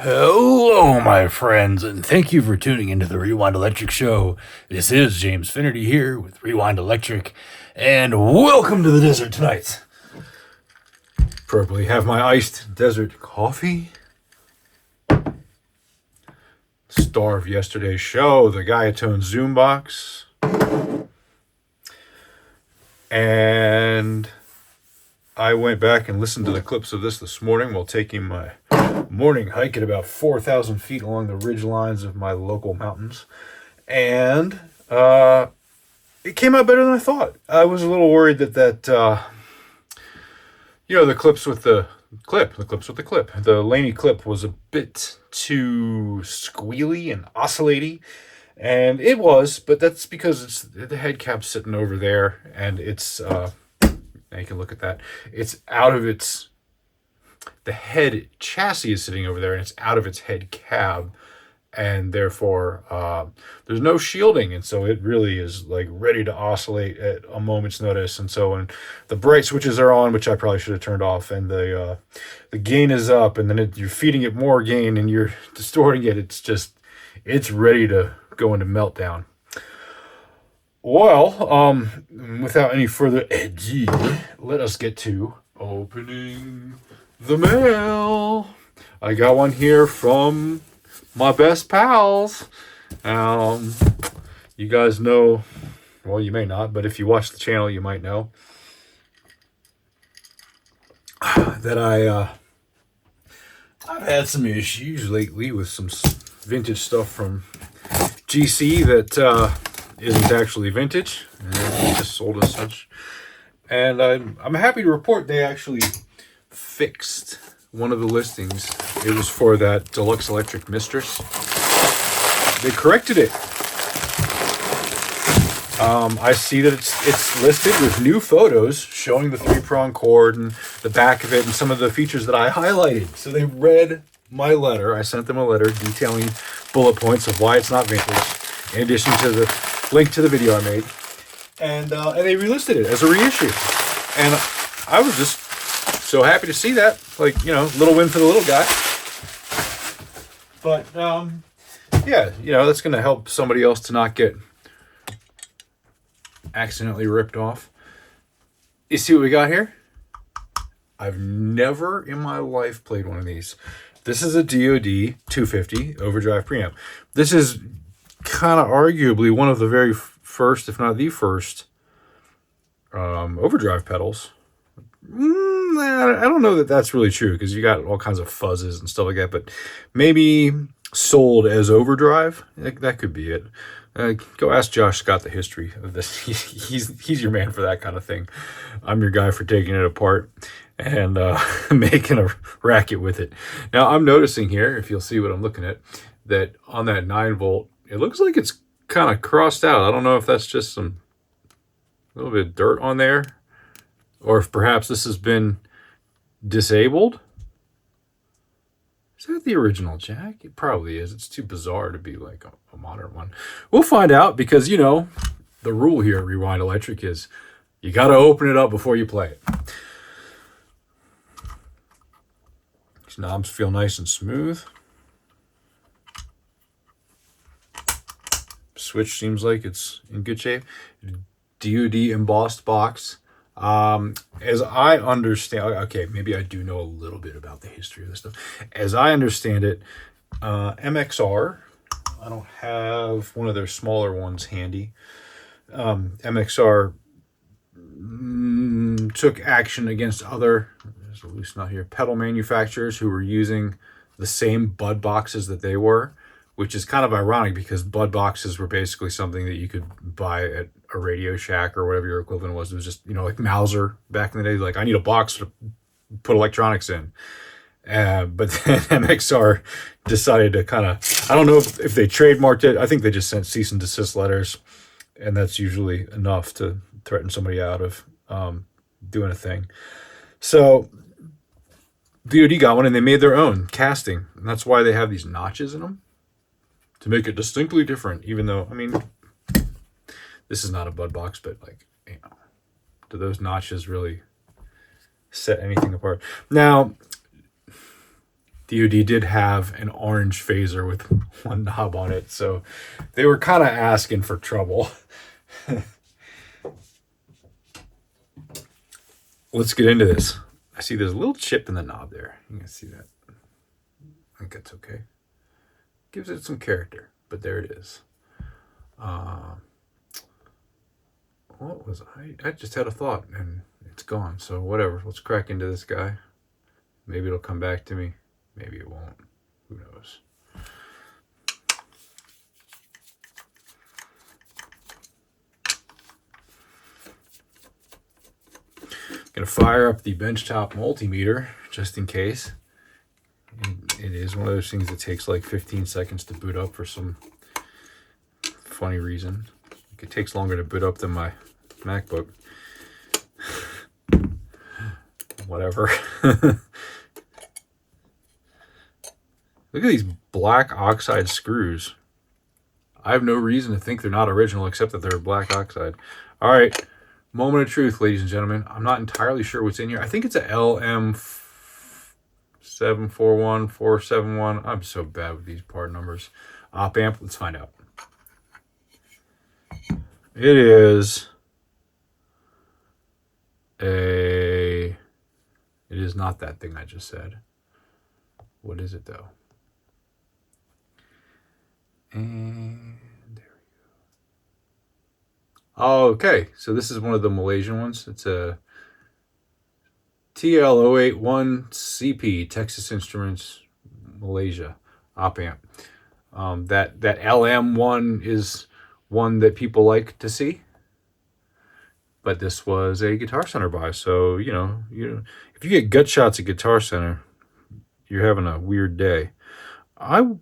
Hello, my friends, and thank you for tuning into the Rewind Electric Show. This is James Finnerty here with Rewind Electric, and welcome to the desert tonight. Probably have my iced desert coffee. Star of yesterday's show, the Gaiatone Zoom box. And I went back and listened to the clips of this morning while taking my morning hike at about 4,000 feet along the ridge lines of my local mountains. And it came out better than I thought. I was a little worried that the clips with the clip, the Laney clip was a bit too squealy and oscillaty. And it was, but that's because it's the head cap's sitting over there, and it's now you can look at that. It's out of its, the head chassis is sitting over there, and it's out of its head cab, and therefore there's no shielding, and so it really is like ready to oscillate at a moment's notice. And so when the bright switches are on, which I probably should have turned off, and the gain is up, and then you're feeding it more gain, and you're distorting it, it's ready to go into meltdown. Well, without any further ado, let us get to opening the mail. I got one here from my best pals. You guys know, well, you may not, but if you watch the channel, you might know that I've had some issues lately with some vintage stuff from GC that isn't actually vintage, and just sold as such. And I'm happy to report they actually fixed one of the listings. It was for that Deluxe Electric Mistress. They corrected it. I see that it's listed with new photos showing the 3-prong cord and the back of it and some of the features that I highlighted. So they read my letter. I sent them a letter detailing bullet points of why it's not vintage, in addition to the link to the video I made, and they relisted it as a reissue, and I was just so happy to see that. Like, little win for the little guy. But yeah, that's going to help somebody else to not get accidentally ripped off. You see what we got here? I've never in my life played one of these. This is a DOD 250 Overdrive preamp. This is kind of arguably one of the very first, if not the first, overdrive pedals. I don't know that that's really true, because you got all kinds of fuzzes and stuff like that, but maybe sold as overdrive. That could be it. Go ask Josh Scott the history of this. He's your man for that kind of thing. I'm your guy for taking it apart and making a racket with it. Now, I'm noticing here, if you'll see what I'm looking at, that on that 9-volt, it looks like it's kind of crossed out. I don't know if that's just a little bit of dirt on there, or if perhaps this has been disabled. Is that the original jack? It probably is. It's too bizarre to be like a modern one. We'll find out, because, the rule here at Rewind Electric is you got to open it up before you play it. These knobs feel nice and smooth. Switch seems like it's in good shape. DOD embossed box. As I understand, okay, maybe I do know a little bit about the history of this stuff. As I understand it, MXR, I don't have one of their smaller ones handy. MXR took action against other, there's a loose knot here, pedal manufacturers who were using the same bud boxes that they were, which is kind of ironic, because bud boxes were basically something that you could buy at a Radio Shack or whatever your equivalent was. It was just, like Mauser back in the day. Like, I need a box to put electronics in. But then MXR decided to kind of, I don't know if they trademarked it. I think they just sent cease and desist letters, and that's usually enough to threaten somebody out of doing a thing. So DOD got one, and they made their own casting. And that's why they have these notches in them, to make it distinctly different, even though, this is not a bud box, but do those notches really set anything apart? Now, DOD did have an orange phaser with one knob on it, so they were kind of asking for trouble. Let's get into this. I see there's a little chip in the knob there. You can see that. I think that's okay. Gives it some character, but there it is. What was I just had a thought and it's gone. So whatever. Let's crack into this guy. Maybe it'll come back to me. Maybe it won't. Who knows? Gonna fire up the benchtop multimeter just in case. And it is one of those things that takes like 15 seconds to boot up for some funny reason. It takes longer to boot up than my MacBook. Whatever. Look at these black oxide screws. I have no reason to think they're not original except that they're black oxide. All right. Moment of truth, ladies and gentlemen. I'm not entirely sure what's in here. I think it's a LM741471. I'm so bad with these part numbers. Op amp. Let's find out. It is a... It is not that thing I just said. What is it, though? And there we go. Okay, so this is one of the Malaysian ones. It's a TL081CP, Texas Instruments, Malaysia, op amp. That LM one is one that people like to see. But this was a Guitar Center buy, so you know, if you get gut shots at Guitar Center, you're having a weird day. I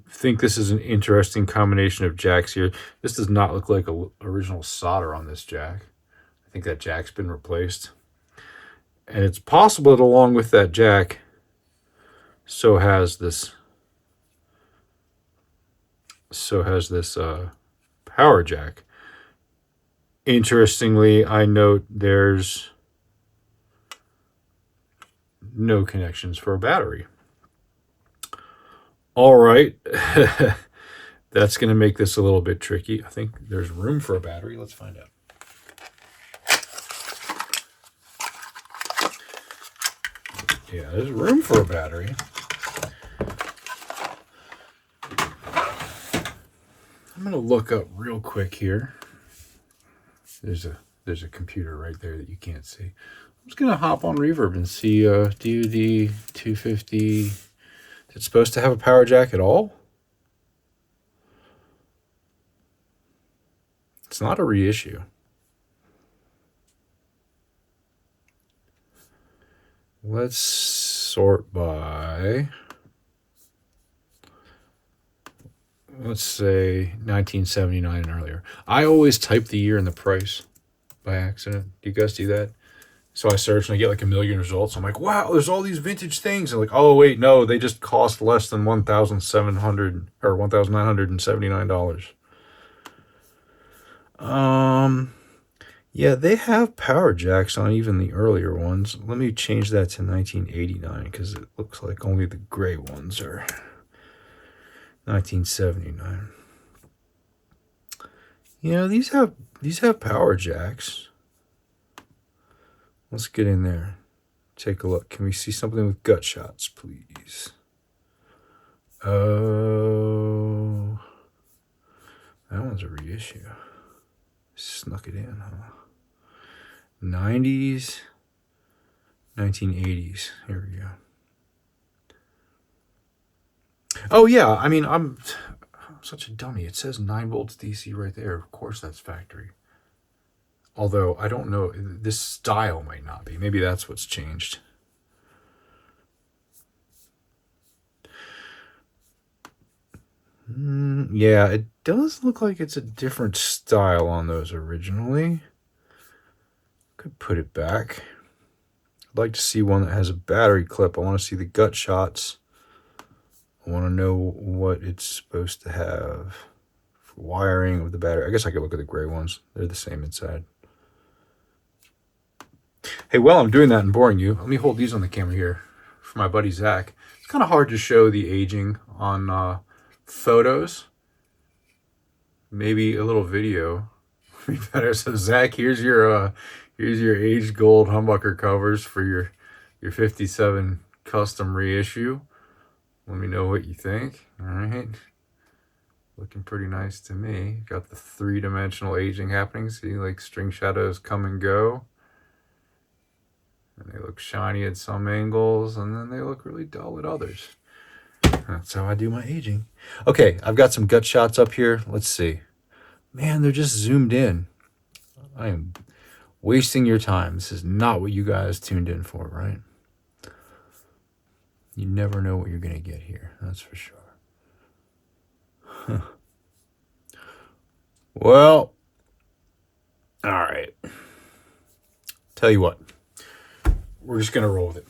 think this is an interesting combination of jacks here. This does not look like a original solder on this jack. I think that jack's been replaced, and it's possible that along with that jack, so has this power jack. Interestingly, I note there's no connections for a battery. All right. That's going to make this a little bit tricky. I think there's room for a battery. Let's find out. Yeah, there's room for a battery. I'm going to look up real quick here. There's a computer right there that you can't see. I'm just going to hop on Reverb and see DOD 250. Is it supposed to have a power jack at all? It's not a reissue. Let's sort by, let's say 1979 and earlier. I always type the year and the price by accident. Do you guys do that? So I search and I get like a million results. I'm like, wow, there's all these vintage things. And like, oh wait, no, they just cost less than $1,700 or $1,979. Yeah, they have power jacks on even the earlier ones. Let me change that to 1989 because it looks like only the gray ones are 1979. Yeah, these have power jacks. Let's get in there. Take a look. Can we see something with gut shots, please? Oh, that one's a reissue. Snuck it in, huh? 90s, 1980s. Here we go. Oh, yeah. I mean, I'm such a dummy. It says 9 volts DC right there. Of course, that's factory. Although, I don't know. This style might not be. Maybe that's what's changed. Yeah, it does look like it's a different style on those originally. Could put it back. I'd like to see one that has a battery clip. I want to see the gut shots. I want to know what it's supposed to have for wiring with the battery. I guess I could look at the gray ones. They're the same inside. Hey, while I'm doing that and boring you, let me hold these on the camera here for my buddy Zach. It's kind of hard to show the aging on photos. Maybe a little video would be better. So Zach, here's your aged gold humbucker covers for your 57 custom reissue. Let me know what you think. All right. Looking pretty nice to me. Got the 3-dimensional aging happening. See, like string shadows come and go. And they look shiny at some angles, and then they look really dull at others. That's how I do my aging. Okay, I've got some gut shots up here. Let's see. Man, they're just zoomed in. I am wasting your time. This is not what you guys tuned in for, right? You never know what you're going to get here. That's for sure. Huh. Well, all right. Tell you what. We're just going to roll with it.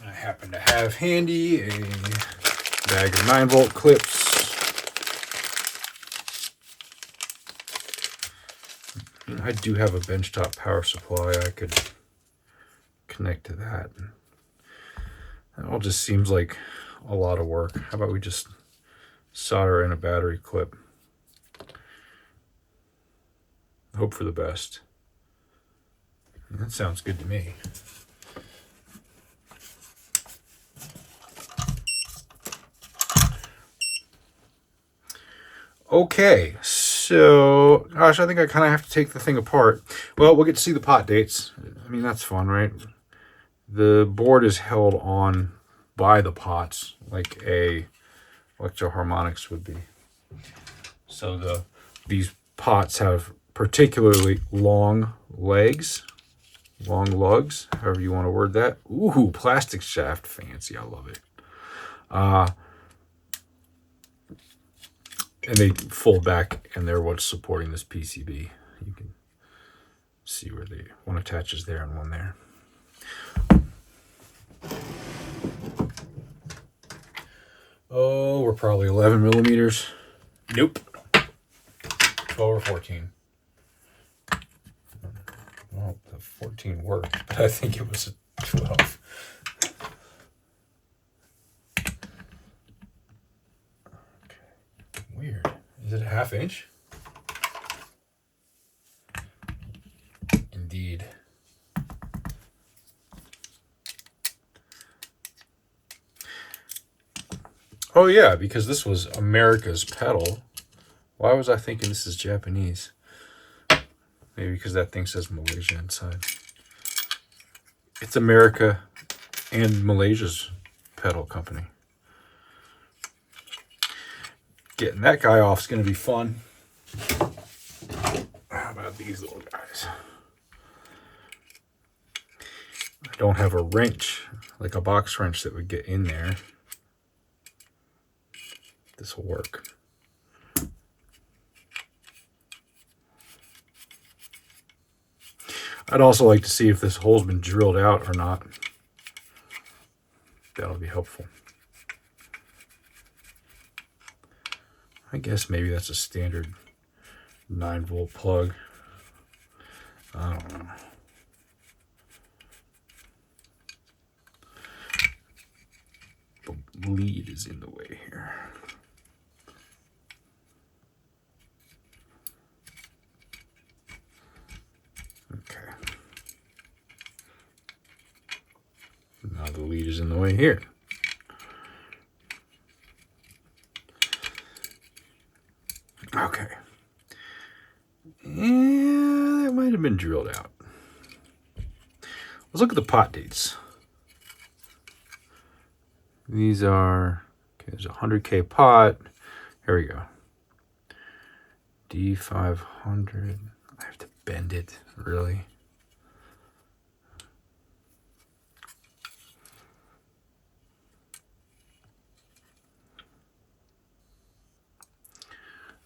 I happen to have handy a bag of 9-volt clips. I do have a benchtop power supply. I could connect to that. It all just seems like a lot of work. How about we just solder in a battery clip? Hope for the best. That sounds good to me. Okay, so, gosh, I think I kind of have to take the thing apart. Well, we'll get to see the pot dates. I mean, that's fun, right? The board is held on by the pots like a Electro-Harmonix would be. So these pots have particularly long legs, long lugs, however you want to word that. Ooh, plastic shaft, fancy, I love it. And they fold back, and they're what's supporting this PCB. You can see where one attaches there and one there. Oh, we're probably 11 millimeters. Nope. 12 or 14. Well, the 14 worked, but I think it was a 12. Okay. Weird. Is it a 1/2 inch? Indeed. Oh yeah, because this was America's pedal. Why was I thinking this is Japanese? Maybe because that thing says Malaysia inside. It's America and Malaysia's pedal company. Getting that guy off is going to be fun. How about these little guys? I don't have a wrench, like a box wrench that would get in there. This will work. I'd also like to see if this hole's been drilled out or not. That'll be helpful. I guess maybe that's a standard 9-volt plug. I don't know. The lead is in the way here. Okay. Now the lead is in the way here. Okay. Yeah, that might have been drilled out. Let's look at the pot dates. These are, okay, there's a 100K pot. Here we go. D500. I have to bend it, really.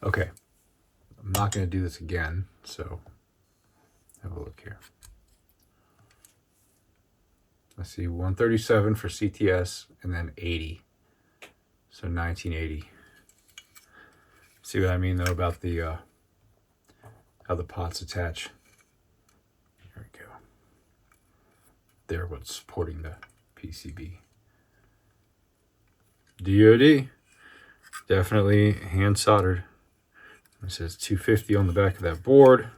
Okay, I'm not going to do this again, so have a look here. I see 137 for CTS and then 80, so 1980. See what I mean though about the how the pots attach. There we go. They're what's supporting the PCB. DOD, definitely hand soldered. It says 250 on the back of that board.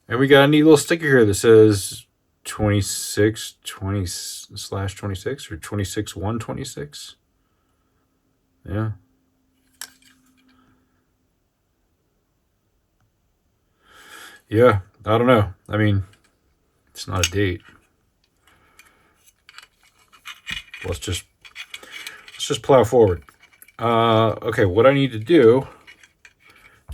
And we got a neat little sticker here that says 26/26 or 26/126. Yeah. Yeah, I don't know. I mean, it's not a date. Let's just plow forward. Okay, what I need to do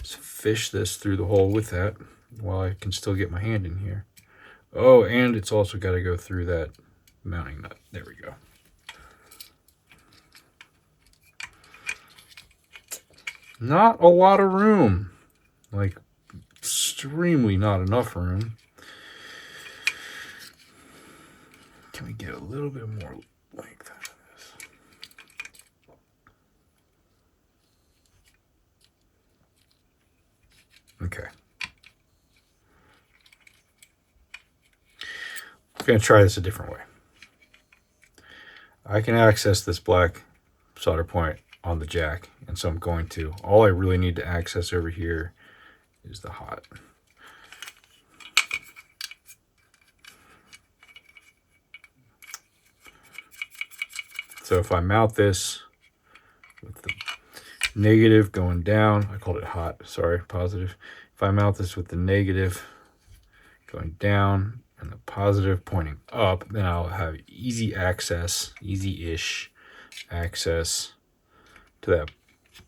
is fish this through the hole with that while I can still get my hand in here. Oh, and it's also got to go through that mounting nut. There we go. Not a lot of room. Like, extremely not enough room. Can we get a little bit more length out of this? Okay. I'm going to try this a different way. I can access this black solder point on the jack, and so I'm going to. All I really need to access over here is the hot. So if I mount this with the negative going down, I called it hot, sorry, positive. If I mount this with the negative going down and the positive pointing up, then I'll have easy access, easy-ish access to that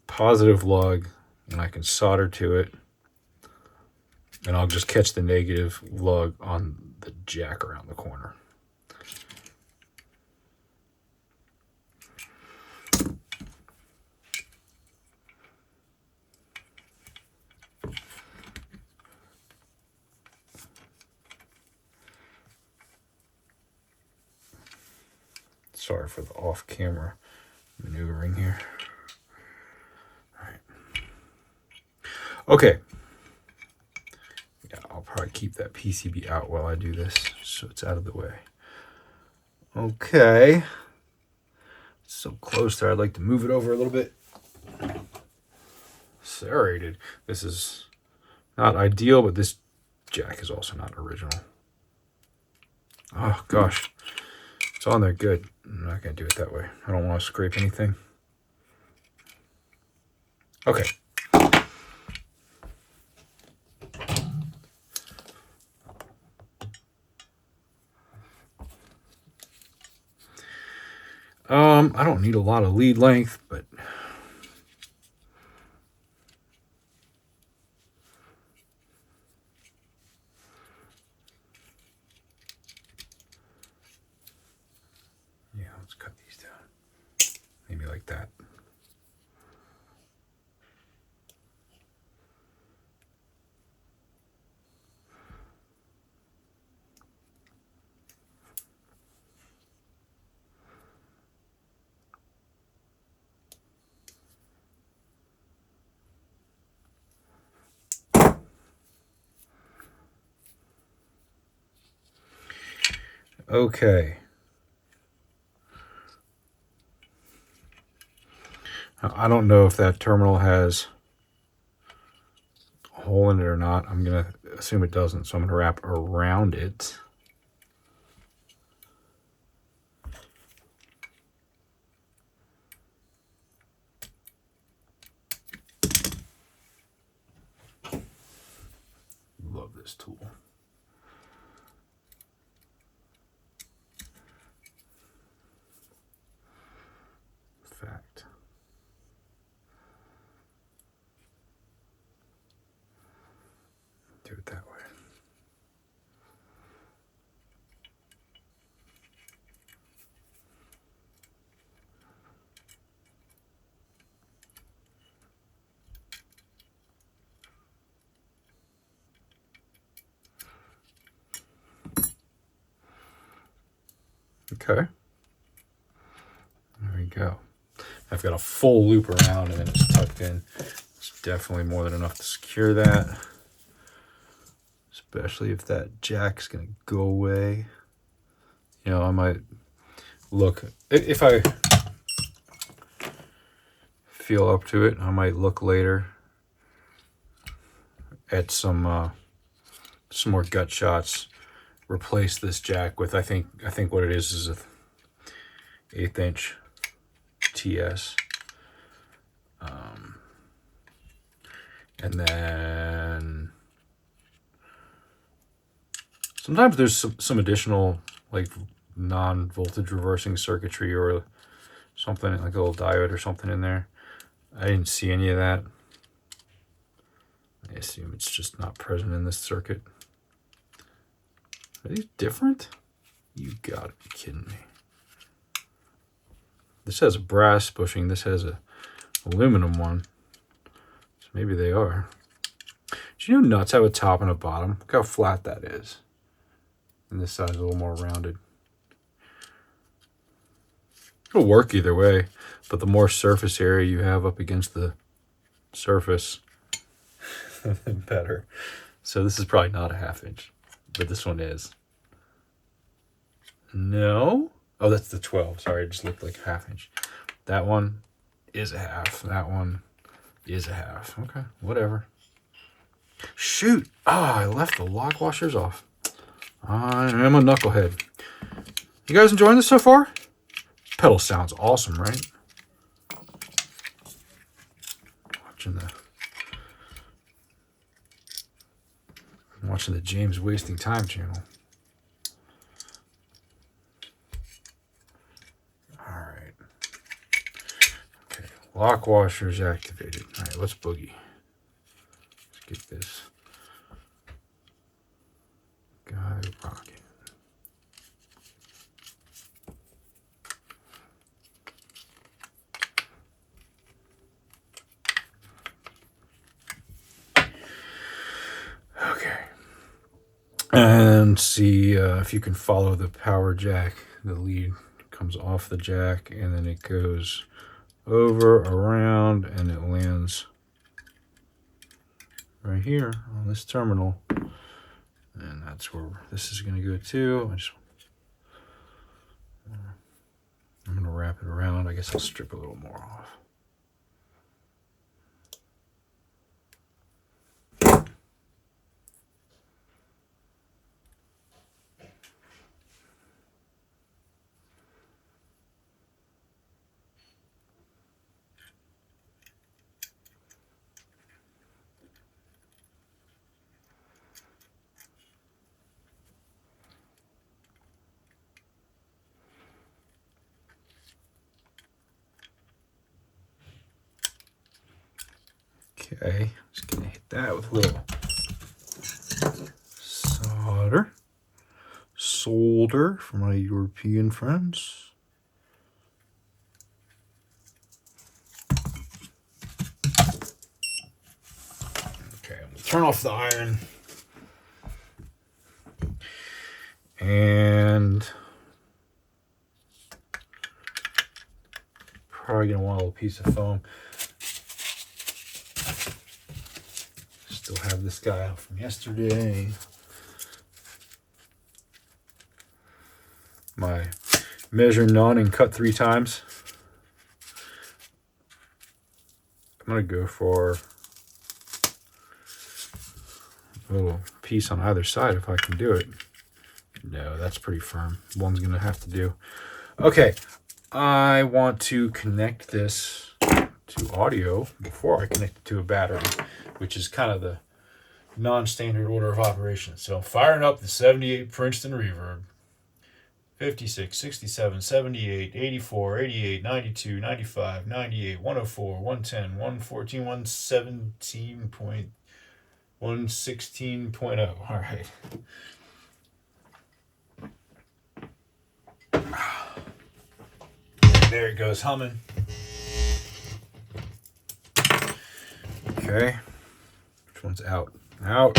positive lug, and I can solder to it, and I'll just catch the negative lug on the jack around the corner. Sorry for the off-camera maneuvering here. All right. Okay. Yeah, I'll probably keep that PCB out while I do this, so it's out of the way. Okay. It's so close there, I'd like to move it over a little bit. Serrated. This is not ideal, but this jack is also not original. Oh, gosh. It's on there good. I'm not going to do it that way. I don't want to scrape anything. Okay. I don't need a lot of lead length, but yeah, let's cut these down. Maybe like that. Okay. I don't know if that terminal has a hole in it or not. I'm going to assume it doesn't, so I'm going to wrap around it. Love this tool. Fact. Do it that way. Okay. There we go. I've got a full loop around and then it's tucked in. It's definitely more than enough to secure that. especially if that jack's gonna go away. You know, I might look, if I feel up to it, I might look later at some more gut shots. Replace this jack with, I think what it is a 1/8 inch TS. And then sometimes there's some additional like non-voltage reversing circuitry or something, like a little diode or something in there. I didn't see any of that. I assume it's just not present in this circuit. Are these different? You gotta be kidding me. This has a brass bushing, this has a aluminum one. So maybe they are. Do you know nuts have a top and a bottom? Look how flat that is. And this side's a little more rounded. It'll work either way, but the more surface area you have up against the surface, the better. So this is probably not a 1/2 inch, but this one is. No? Oh, that's the 12. Sorry, it just looked like 1/2 inch. That one is a 1/2. That one is a 1/2. Okay, whatever. Shoot! Ah, I left the lock washers off. I am a knucklehead. You guys enjoying this so far? Pedal sounds awesome, right? Watching the James Wasting Time channel. All right. Okay, lock washers activated. All right, let's boogie. Let's get this guy rocking. Okay. And see if you can follow the power jack. The lead comes off the jack and then it goes over, around, and it lands right here on this terminal. And that's where this is going to go too. I'm going to wrap it around. I guess I'll strip a little more off. Okay, just gonna hit that with a little solder for my European friends. Okay, I'm gonna turn off the iron. And probably gonna want a little piece of foam. Still have this guy out from yesterday. My measure none and cut 3 times. I'm gonna go for a little piece on either side if I can do it. No, that's pretty firm. One's gonna have to do. Okay, I want to connect this to audio before I connect it to a battery, which is kind of the non-standard order of operations. So I'm firing up the 78 Princeton Reverb. 56, 67, 78, 84, 88, 92, 95, 98, 104, 110, 114, 116.0. All right. There it goes, humming. Okay. Which one's out? Out.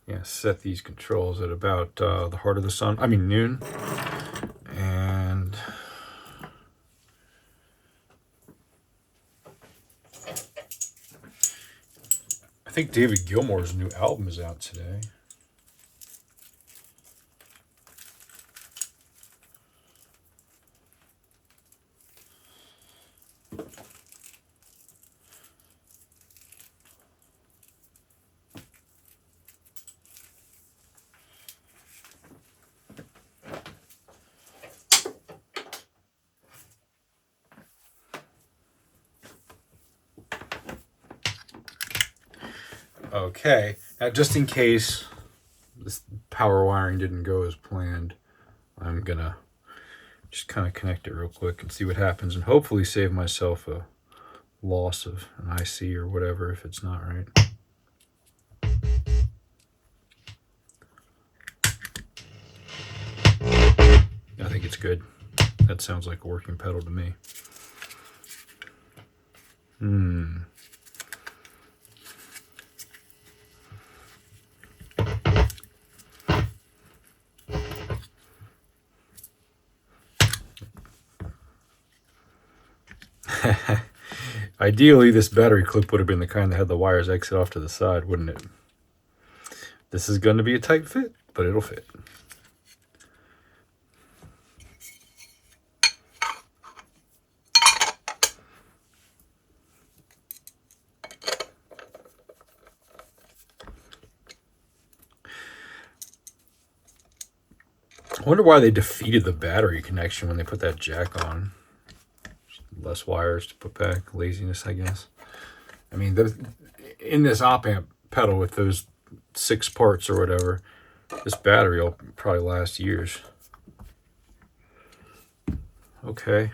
Yeah, set these controls at about the heart of the sun. I mean noon. And think David Gilmour's new album is out today. Okay, now just in case this power wiring didn't go as planned, I'm gonna just kind of connect it real quick and see what happens, and hopefully save myself a loss of an IC or whatever if it's not right. I think it's good. That sounds like a working pedal to me. Ideally, this battery clip would have been the kind that had the wires exit off to the side, wouldn't it? This is going to be a tight fit, but it'll fit. I wonder why they defeated the battery connection when they put that jack on. Less wires to put back. Laziness, I guess. I mean, in this op amp pedal with those 6 parts or whatever, this battery will probably last years. Okay,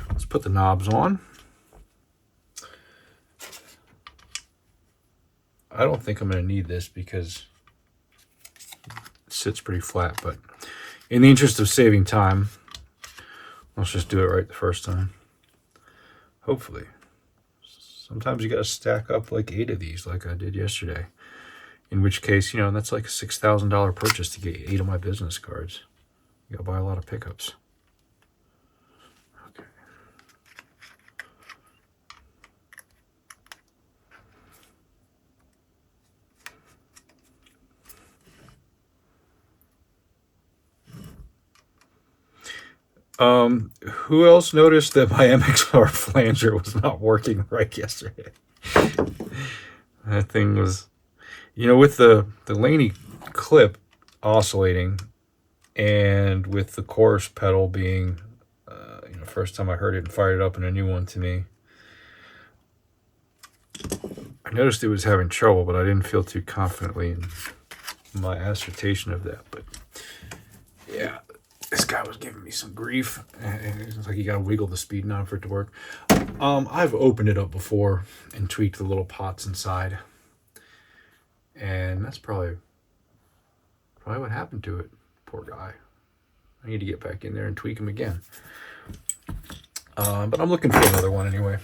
let's put the knobs on. I don't think I'm going to need this because it sits pretty flat, but in the interest of saving time, let's just do it right the first time. Hopefully. Sometimes you got to stack up like 8 of these like I did yesterday. In which case, you know, that's like a $6,000 purchase to get 8 of my business cards. You got to buy a lot of pickups. Okay. Who else noticed that my MXR flanger was not working right yesterday? That thing was, you know, with the Laney clip oscillating and with the chorus pedal being, you know, first time I heard it and fired it up in a new one to me, I noticed it was having trouble, but I didn't feel too confidently in my assertion of that. But yeah, this guy was giving me some grief. It's like you gotta wiggle the speed knob for it to work. I've opened it up before and tweaked the little pots inside, and that's probably what happened to it. Poor guy. I need to get back in there and tweak him again. But I'm looking for another one anyway.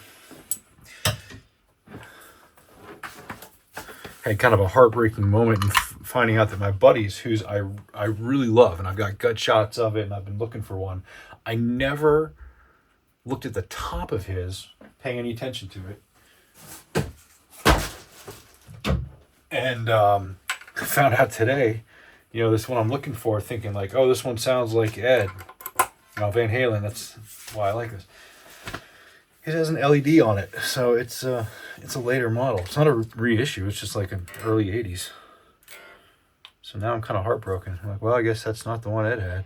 Had kind of a heartbreaking moment in finding out that my buddies, whose I really love, and I've got gut shots of it, and I've been looking for one. I never looked at the top of his, paying any attention to it. And found out today, you know, this one I'm looking for, thinking like, oh, this one sounds like Ed. Van Halen, that's why I like this. It has an LED on it, so it's a later model. It's not a reissue, it's just like an early 80s. So now I'm kind of heartbroken. I'm like, well, I guess that's not the one Ed had.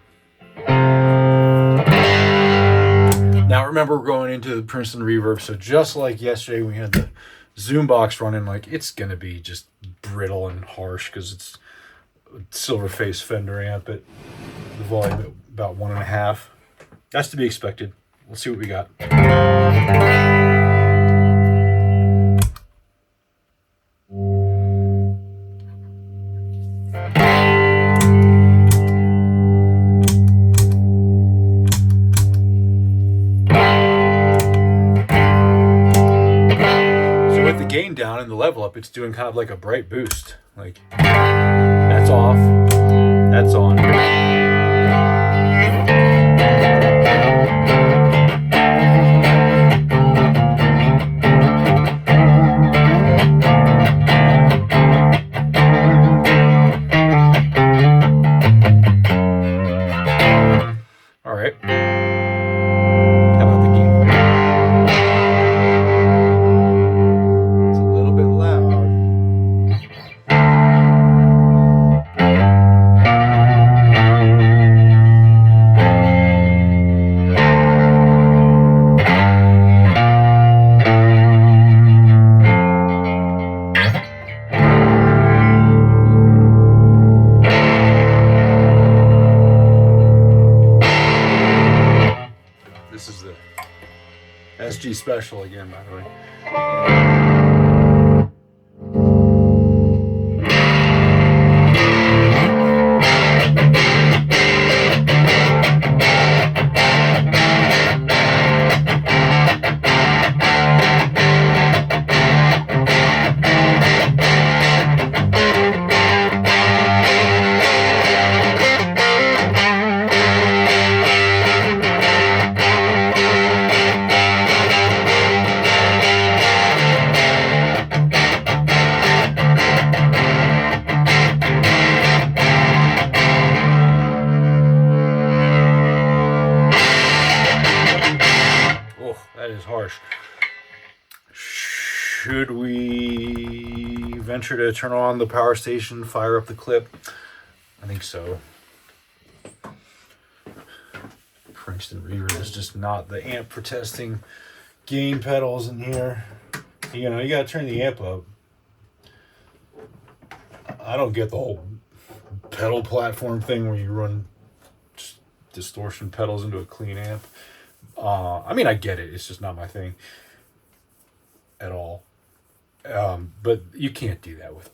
Now remember, we're going into the Princeton Reverb, so just like yesterday we had the Zoom box running, like it's going to be just brittle and harsh because it's a silver face Fender amp at the volume at about 1.5. That's to be expected. Let's see what we got. So with the gain down and the level up, it's doing kind of like a bright boost. Like, that's off, that's on. How about the gain? It's a little bit loud. This is the SG Special again, by the way. That is harsh. Should we venture to turn on the power station, fire up the clip? I think so. Princeton Reverb is just not the amp for testing gain pedals in here. You know, you gotta turn the amp up. I don't get the whole pedal platform thing where you run distortion pedals into a clean amp. I mean, I get it. It's just not my thing at all. But you can't do that with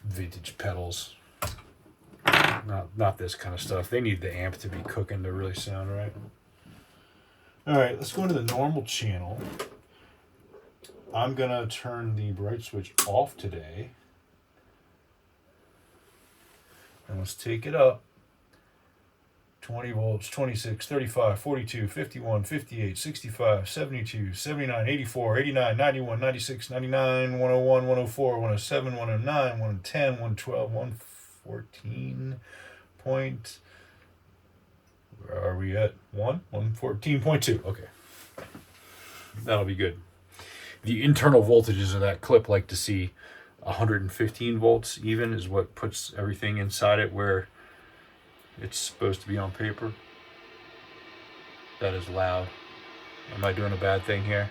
vintage pedals. Not this kind of stuff. They need the amp to be cooking to really sound right. All right, let's go into the normal channel. I'm going to turn the bright switch off today. And let's take it up. 20 volts, 26, 35, 42, 51, 58, 65, 72, 79, 84, 89, 91, 96, 99, 101, 104, 107, 109, 110, 112, 114 point... Where are we at? 114.2. Okay. That'll be good. The internal voltages of that clip like to see 115 volts even is what puts everything inside it where it's supposed to be on paper. That is loud. Am I doing a bad thing here?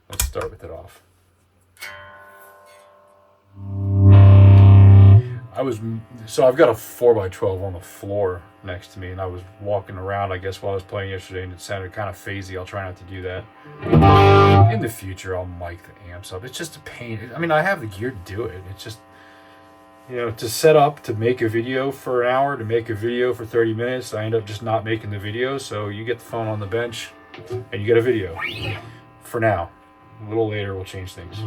Let's start with it off. So I've got a 4x12 on the floor next to me, and I was walking around, I guess, while I was playing yesterday, and it sounded kind of phasey. I'll try not to do that. In the future, I'll mic the amps up. It's just a pain. I mean, I have the gear to do it. It's just, you know, to set up, to make a video for an hour, to make a video for 30 minutes, I end up just not making the video. So you get the phone on the bench, and you get a video. For now. A little later, we'll change things.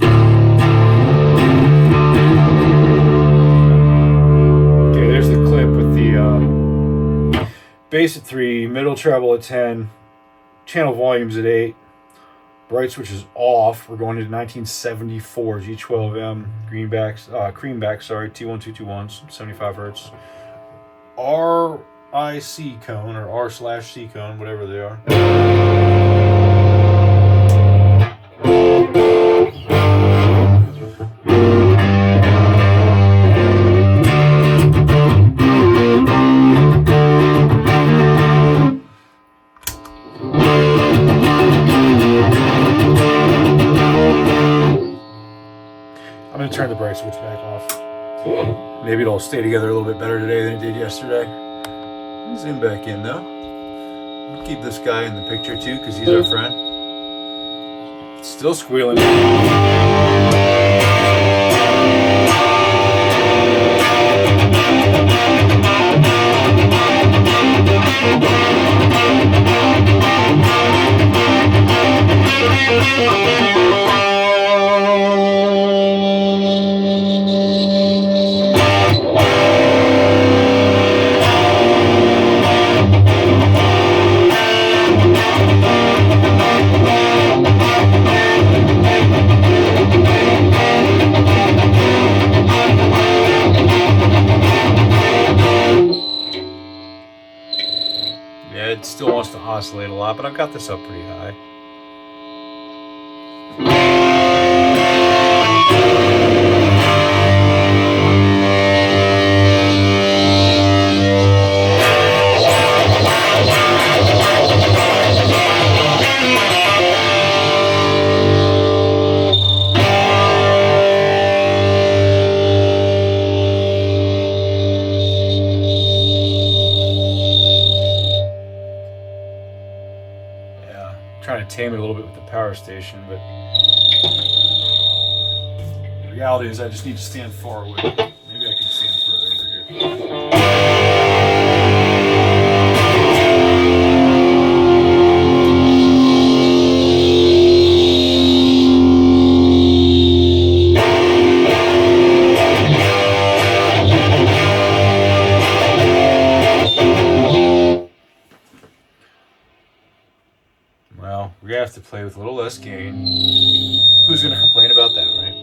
Okay, there's the clip with the bass at 3, middle treble at 10, channel volumes at 8, bright switch is off. We're going into 1974 G12M Creamback, T1221s, 75 hertz. RIC cone or R/C cone, whatever they are. I'm going to turn the bright switch back off. Maybe it'll stay together a little bit better today than it did yesterday. Zoom back in though. We'll keep this guy in the picture too because he's our friend. Still squealing. Yeah, it still wants to oscillate a lot, but I've got this up pretty high. Trying to tame it a little bit with the power station, but the reality is I just need to stand far away. Maybe I can stand further over here. Well, we're gonna have to play with a little less gain. Who's gonna complain about that, right?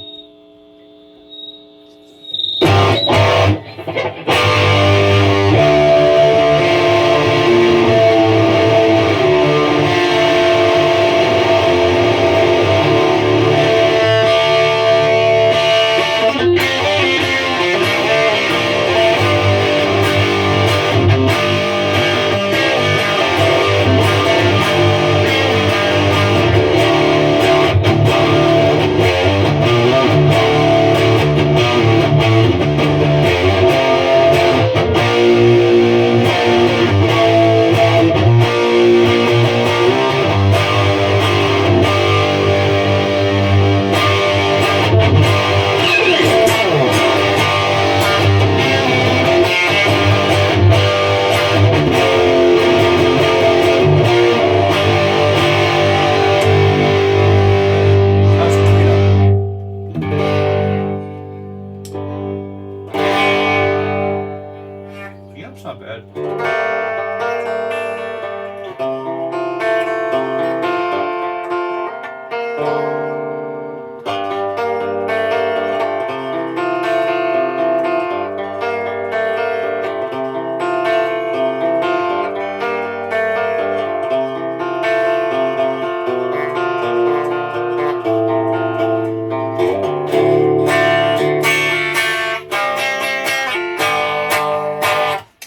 Not bad.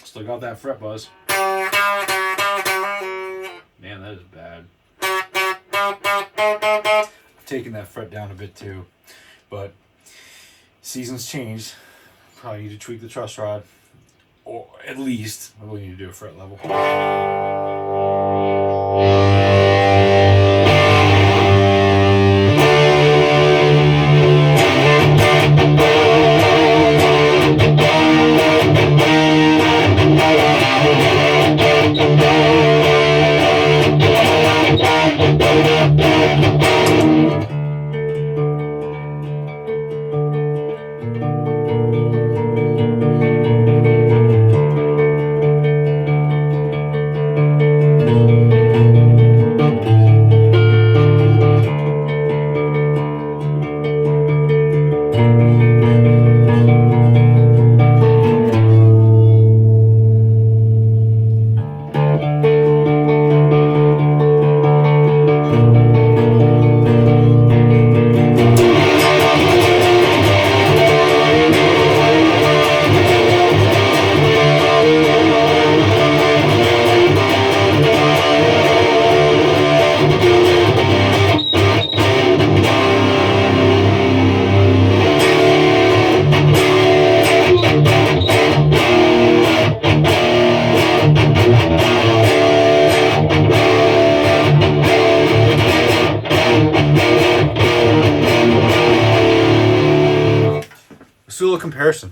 Still got that fret buzz. Man, that is bad. I've taken that fret down a bit too, but seasons change. Probably need to tweak the truss rod, or at least I really need to do a fret level. Let's do a little comparison.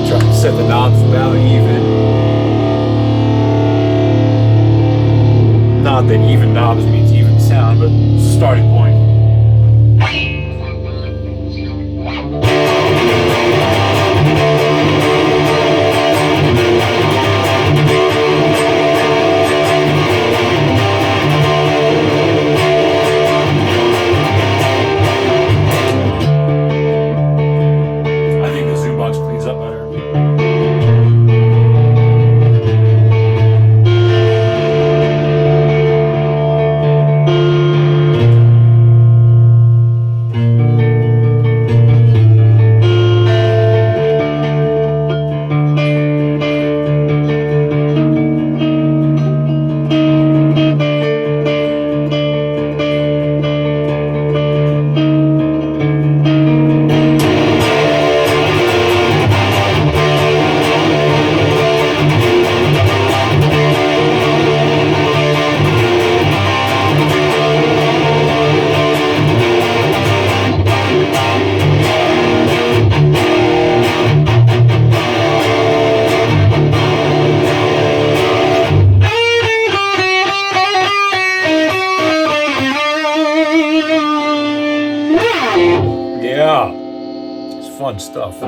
Try to set the knobs about even. Not that even knobs means even sound, but starting point. fun stuff.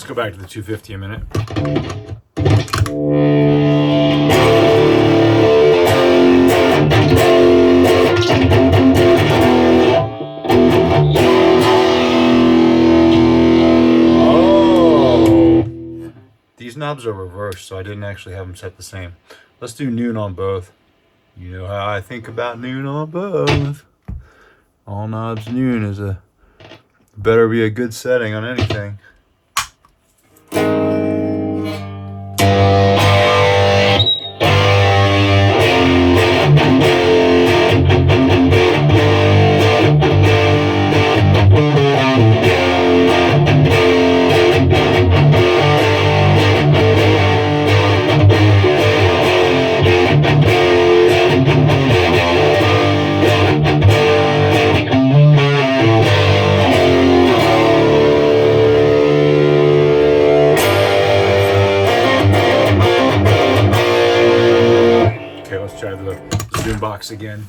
Go back to the 250 a minute. Oh, these knobs are reversed, so I didn't actually have them set the same. Let's do noon on both. You know how I think about noon on both. All knobs noon is better be a good setting on anything. Try the zoom box again.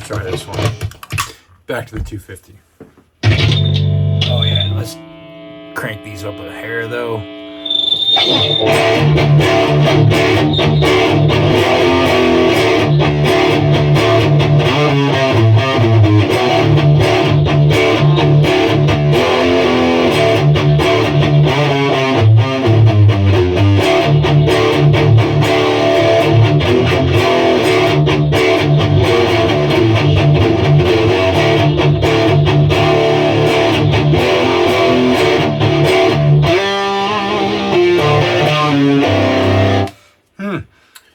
Try this one. Back to the 250. Oh yeah, let's crank these up a hair though.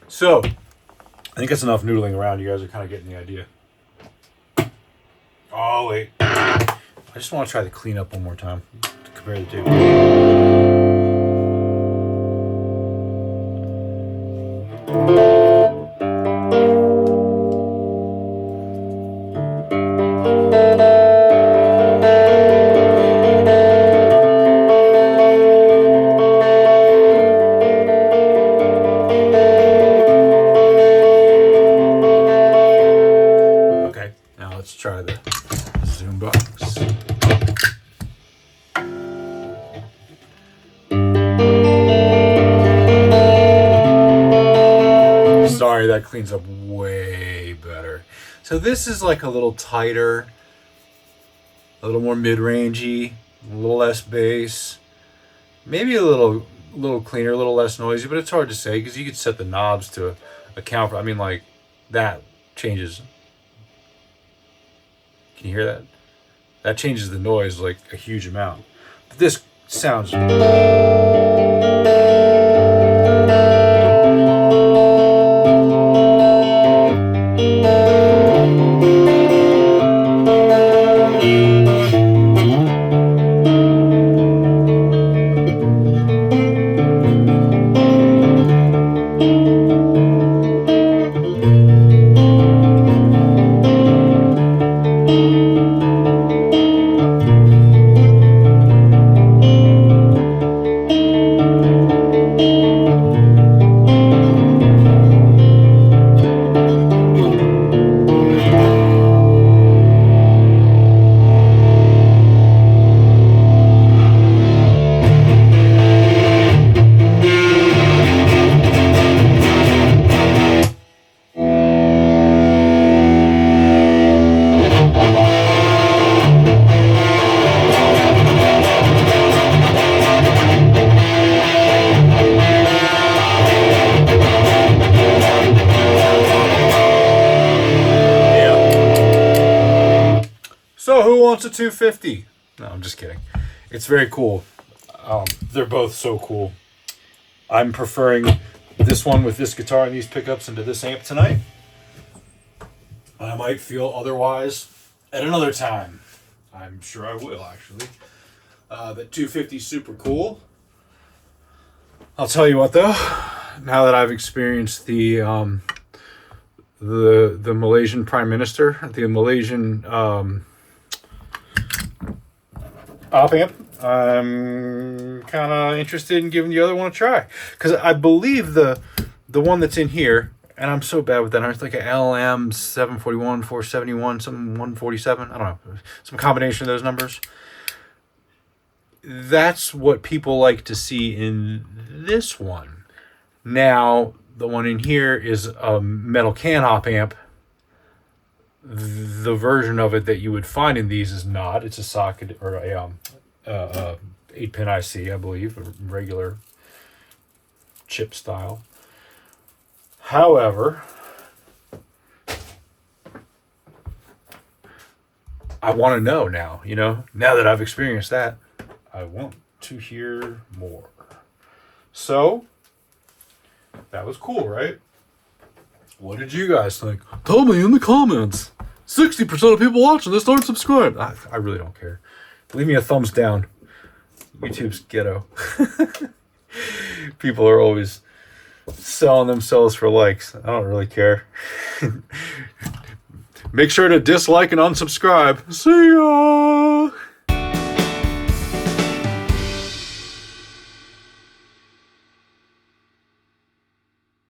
So, I think that's enough noodling around. You guys are kind of getting the idea. Oh, wait. I just want to try the cleanup one more time to compare the two. Let's try the zoom box. Sorry, that cleans up way better. So this is like a little tighter, a little more mid-rangey, a little less bass, maybe a little cleaner, a little less noisy, but it's hard to say because you could set the knobs to account for, I mean, like that changes. Can you hear that? That changes the noise like a huge amount. But this sounds... wants a 250? No, I'm just kidding. It's very cool. They're both so cool. I'm preferring this one with this guitar and these pickups into this amp tonight. I might feel otherwise at another time. I'm sure I will, actually. The 250 is super cool. I'll tell you what, though. Now that I've experienced the Malaysian Prime Minister, the Malaysian op amp, I'm kind of interested in giving the other one a try, because I believe the one that's in here, and I'm so bad with that. It's like an LM 741, 471, some 147. I don't know, some combination of those numbers. That's what people like to see in this one. Now, the one in here is a metal can op amp. The version of it that you would find in these is not. It's a socket or a 8-pin IC, I believe, a regular chip style. However, I want to know now, now that I've experienced that, I want to hear more. So, that was cool, right? What did you guys think? Tell me in the comments. 60% of people watching this aren't subscribed. I really don't care. Leave me a thumbs down. YouTube's ghetto. People are always selling themselves for likes. I don't really care. Make sure to dislike and unsubscribe. See ya!